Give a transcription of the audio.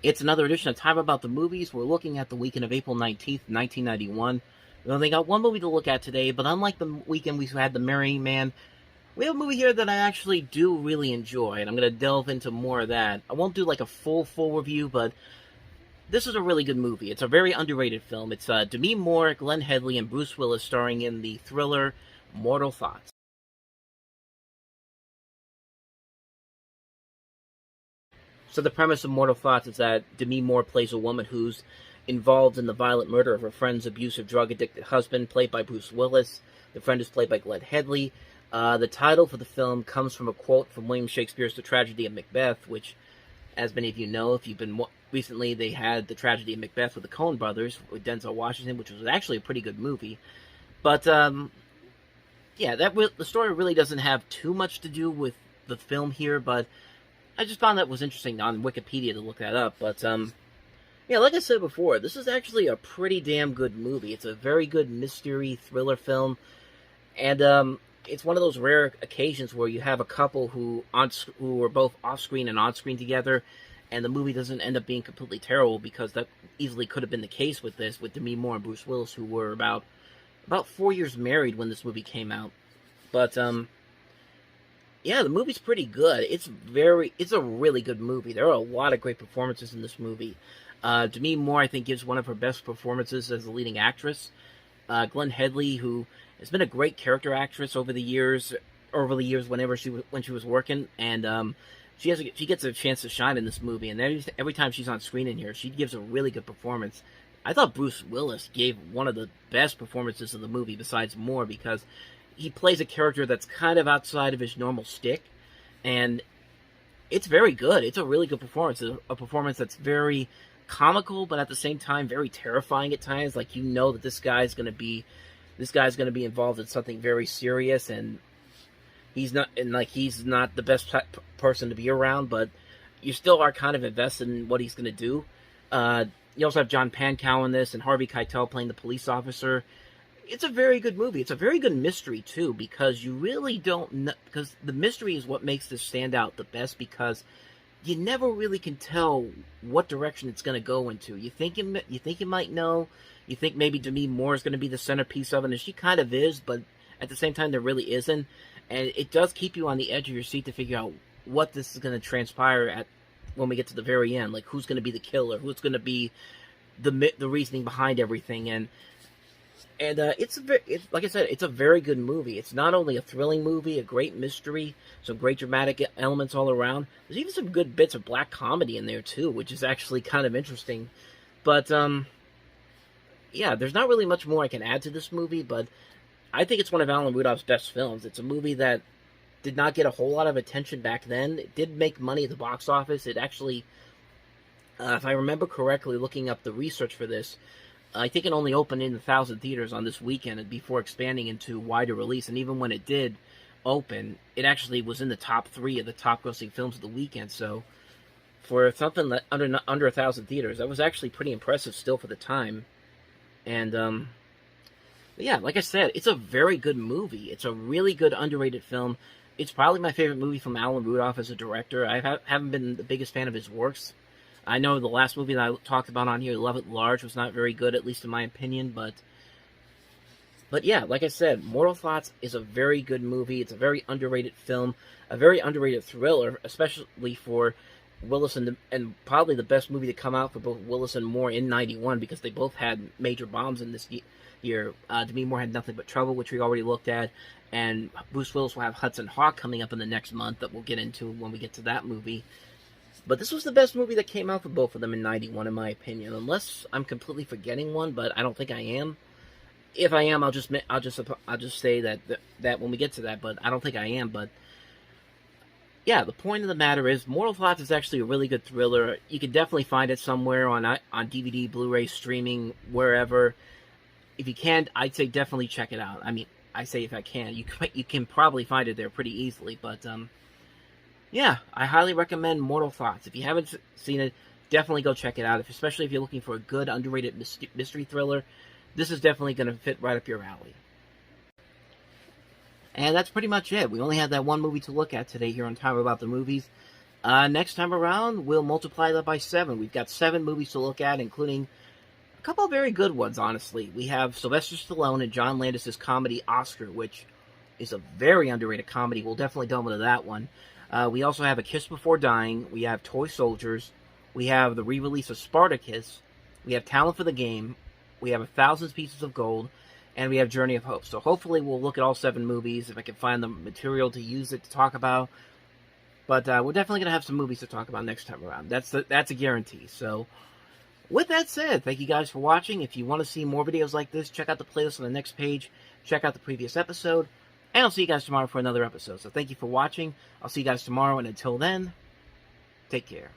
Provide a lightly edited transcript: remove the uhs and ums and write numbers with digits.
It's another edition of Time About the Movies. We're looking at the weekend of April 19th, 1991. We only got one movie to look at today, but unlike the weekend we had The Merry Man, we have a movie here that I actually do really enjoy, and I'm going to delve into more of that. I won't do like a full review, but this is a really good movie. It's a very underrated film. It's Demi Moore, Glenn Headley, and Bruce Willis starring in the thriller Mortal Thoughts. So the premise of Mortal Thoughts is that Demi Moore plays a woman who's involved in the violent murder of her friend's abusive, drug-addicted husband, played by Bruce Willis. The friend is played by Glenn Headley. The title for the film comes from a quote from William Shakespeare's The Tragedy of Macbeth, which, as many of you know, if you've been recently, they had The Tragedy of Macbeth with the Coen brothers, with Denzel Washington, which was actually a pretty good movie. But, yeah, the story really doesn't have too much to do with the film here, but I just found that was interesting on Wikipedia to look that up. But, yeah, like I said before, this is actually a pretty damn good movie. It's a very good mystery thriller film, and it's one of those rare occasions where you have a couple who are both off-screen and on-screen together, and the movie doesn't end up being completely terrible, because that easily could have been the case with this, with Demi Moore and Bruce Willis, who were about 4 years married when this movie came out. But, yeah, the movie's pretty good. It's a really good movie. There are a lot of great performances in this movie. Demi Moore, I think, gives one of her best performances as a leading actress. Glenn Headley, who has been a great character actress over the years, when she was working, and she gets a chance to shine in this movie. And every time she's on screen in here, she gives a really good performance. I thought Bruce Willis gave one of the best performances of the movie, besides Moore, because he plays a character that's kind of outside of his normal shtick, and it's very good. It's a really good performance. It's a performance that's very comical, but at the same time very terrifying at times. Like, you know that this guy's going to be involved in something very serious, and he's not the best person to be around, but you still are kind of invested in what he's going to do. You also have John Pankow in this, and Harvey Keitel playing the police officer. It's a very good movie. It's a very good mystery, too, because you really don't know, because the mystery is what makes this stand out the best, because you never really can tell what direction it's going to go into. You think you might know. You think maybe Demi Moore is going to be the centerpiece of it, and she kind of is, but at the same time, there really isn't. And it does keep you on the edge of your seat to figure out what this is going to transpire when we get to the very end. Like, who's going to be the killer? Who's going to be the reasoning behind everything? And like I said, it's a very good movie. It's not only a thrilling movie, a great mystery, some great dramatic elements all around. There's even some good bits of black comedy in there, too, which is actually kind of interesting. But, yeah, there's not really much more I can add to this movie, but I think it's one of Alan Rudolph's best films. It's a movie that did not get a whole lot of attention back then. It did make money at the box office. It actually, if I remember correctly, looking up the research for this, I think it only opened in 1,000 theaters on this weekend before expanding into wider release. And even when it did open, it actually was in the top 3 of the top-grossing films of the weekend. So for something that under 1,000 theaters, that was actually pretty impressive still for the time. And yeah, like I said, it's a very good movie. It's a really good underrated film. It's probably my favorite movie from Alan Rudolph as a director. I haven't been the biggest fan of his works. I know the last movie that I talked about on here, Love at Large, was not very good, at least in my opinion, but yeah, like I said, Mortal Thoughts is a very good movie. It's a very underrated film, a very underrated thriller, especially for Willis, and probably the best movie to come out for both Willis and Moore in '91, because they both had major bombs in this year. Demi Moore had Nothing But Trouble, which we already looked at, and Bruce Willis will have Hudson Hawk coming up in the next month that we'll get into when we get to that movie. But this was the best movie that came out for both of them in '91, in my opinion. Unless I'm completely forgetting one, but I don't think I am. If I am, I'll just say that when we get to that. But I don't think I am. But yeah, the point of the matter is, Mortal Thoughts is actually a really good thriller. You can definitely find it somewhere on DVD, Blu-ray, streaming, wherever. If you can't, I'd say definitely check it out. I mean, I say if I can, you can probably find it there pretty easily. But yeah, I highly recommend Mortal Thoughts. If you haven't seen it, definitely go check it out. Especially if you're looking for a good, underrated mystery thriller, this is definitely going to fit right up your alley. And that's pretty much it. We only had that one movie to look at today here on Time About the Movies. Next time around, we'll multiply that by 7. We've got 7 movies to look at, including a couple of very good ones, honestly. We have Sylvester Stallone and John Landis' comedy Oscar, which is a very underrated comedy. We'll definitely delve into that one. We also have A Kiss Before Dying. We have Toy Soldiers. We have the re-release of Spartacus. We have Talent for the Game. We have 1,000 Pieces of Gold. And we have Journey of Hope. So hopefully we'll look at all 7 movies, if I can find the material to use it to talk about. But we're definitely going to have some movies to talk about next time around. That's a guarantee. So, with that said, thank you guys for watching. If you want to see more videos like this, check out the playlist on the next page. Check out the previous episode. And I'll see you guys tomorrow for another episode. So thank you for watching. I'll see you guys tomorrow. And until then, take care.